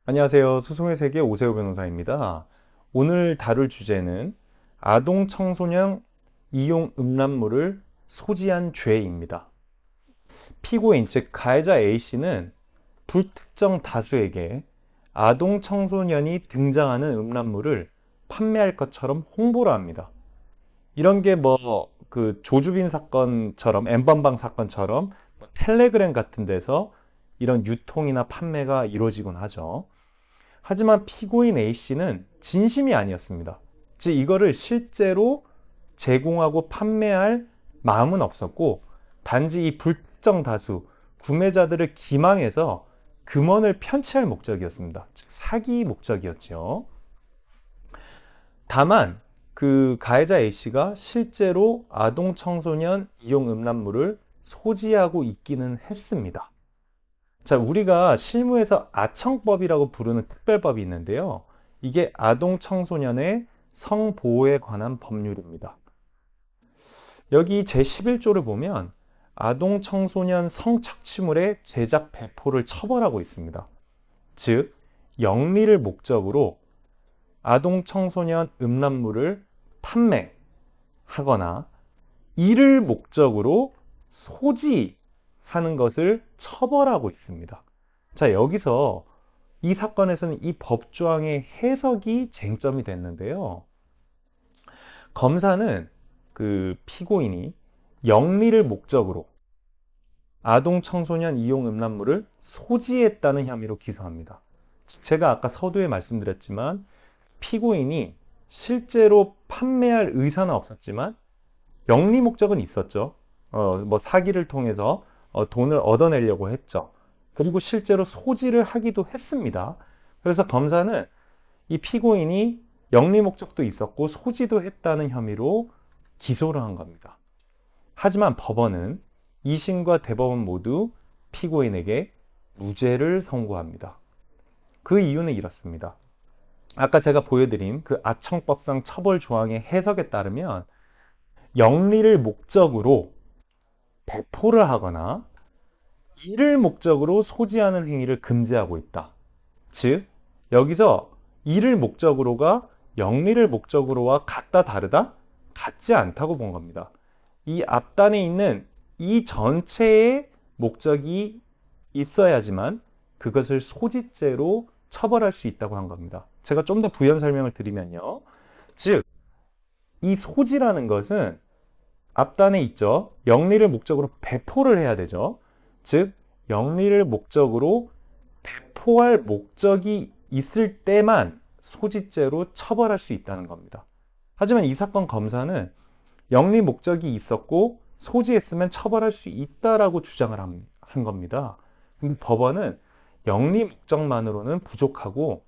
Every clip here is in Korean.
안녕하세요. 소송의 세계 오세호 변호사입니다. 오늘 다룰 주제는 아동 청소년 이용 음란물을 소지한 죄입니다. 피고인, 즉 가해자 A씨는 불특정 다수에게 아동 청소년이 등장하는 음란물을 판매할 것처럼 홍보를 합니다. 이런 게 그 조주빈 사건처럼, 엠번방 사건처럼 텔레그램 같은 데서 이런 유통이나 판매가 이루어지곤 하죠. 하지만 피고인 A씨는 진심이 아니었습니다. 즉 이거를 실제로 제공하고 판매할 마음은 없었고 단지 이 불특정 다수 구매자들을 기망해서 금원을 편취할 목적이었습니다. 즉 사기 목적이었죠. 다만 그 가해자 A씨가 실제로 아동 청소년 이용 음란물을 소지하고 있기는 했습니다. 자, 우리가 실무에서 아청법이라고 부르는 특별법이 있는데요. 이게 아동 청소년의 성보호에 관한 법률입니다. 여기 제11조를 보면 아동 청소년 성착취물의 제작 배포를 처벌하고 있습니다. 즉, 영리를 목적으로 아동 청소년 음란물을 판매하거나 이를 목적으로 소지하는 것을 처벌하고 있습니다. 자, 여기서 이 사건에서는 이 법조항의 해석이 쟁점이 됐는데요. 검사는 그 피고인이 영리를 목적으로 아동 청소년 이용 음란물을 소지했다는 혐의로 기소합니다. 제가 아까 서두에 말씀드렸지만 피고인이 실제로 판매할 의사는 없었지만 영리 목적은 있었죠. 사기를 통해서 돈을 얻어내려고 했죠. 그리고 실제로 소지를 하기도 했습니다. 그래서 검사는 이 피고인이 영리 목적도 있었고 소지도 했다는 혐의로 기소를 한 겁니다. 하지만 법원은 2심과 대법원 모두 피고인에게 무죄를 선고합니다. 그 이유는 이렇습니다. 아까 제가 보여드린 그 아청법상 처벌 조항의 해석에 따르면 영리를 목적으로 배포를 하거나 이를 목적으로 소지하는 행위를 금지하고 있다. 즉, 여기서 이를 목적으로가 영리를 목적으로와 같다, 다르다? 같지 않다고 본 겁니다. 이 앞단에 있는 이 전체의 목적이 있어야지만 그것을 소지죄로 처벌할 수 있다고 한 겁니다. 제가 좀 더 부연 설명을 드리면요. 즉, 이 소지라는 것은 앞단에 있죠. 영리를 목적으로 배포를 해야 되죠. 즉, 영리를 목적으로 배포할 목적이 있을 때만 소지죄로 처벌할 수 있다는 겁니다. 하지만 이 사건 검사는 영리 목적이 있었고 소지했으면 처벌할 수 있다라고 주장을 한 겁니다. 근데 법원은 영리 목적만으로는 부족하고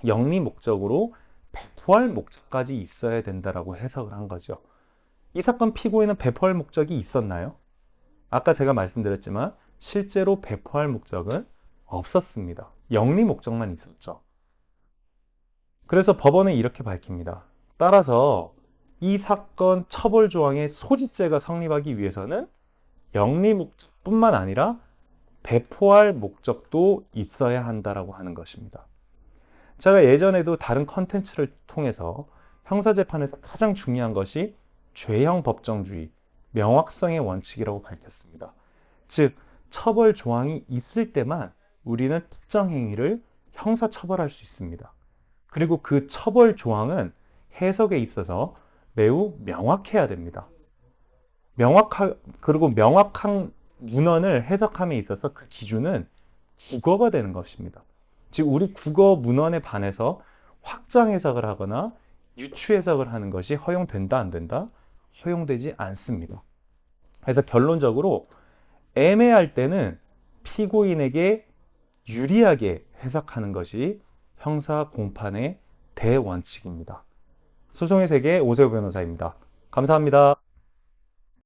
영리 목적으로 배포할 목적까지 있어야 된다라고 해석을 한 거죠. 이 사건 피고인은 배포할 목적이 있었나요? 아까 제가 말씀드렸지만 실제로 배포할 목적은 없었습니다. 영리 목적만 있었죠. 그래서 법원은 이렇게 밝힙니다. 따라서 이 사건 처벌 조항의 소지죄가 성립하기 위해서는 영리 목적뿐만 아니라 배포할 목적도 있어야 한다라고 하는 것입니다. 제가 예전에도 다른 컨텐츠를 통해서 형사재판에서 가장 중요한 것이 죄형 법정주의, 명확성의 원칙이라고 밝혔습니다. 즉, 처벌 조항이 있을 때만 우리는 특정 행위를 형사처벌할 수 있습니다. 그리고 그 처벌 조항은 해석에 있어서 매우 명확해야 됩니다. 그리고 명확한 문헌을 해석함에 있어서 그 기준은 국어가 되는 것입니다. 즉, 우리 국어 문헌에 반해서 확장 해석을 하거나 유추 해석을 하는 것이 허용된다, 안 된다? 허용되지 않습니다. 그래서 결론적으로 애매할 때는 피고인에게 유리하게 해석하는 것이 형사 공판의 대원칙입니다. 소송의 세계 오세호 변호사입니다. 감사합니다.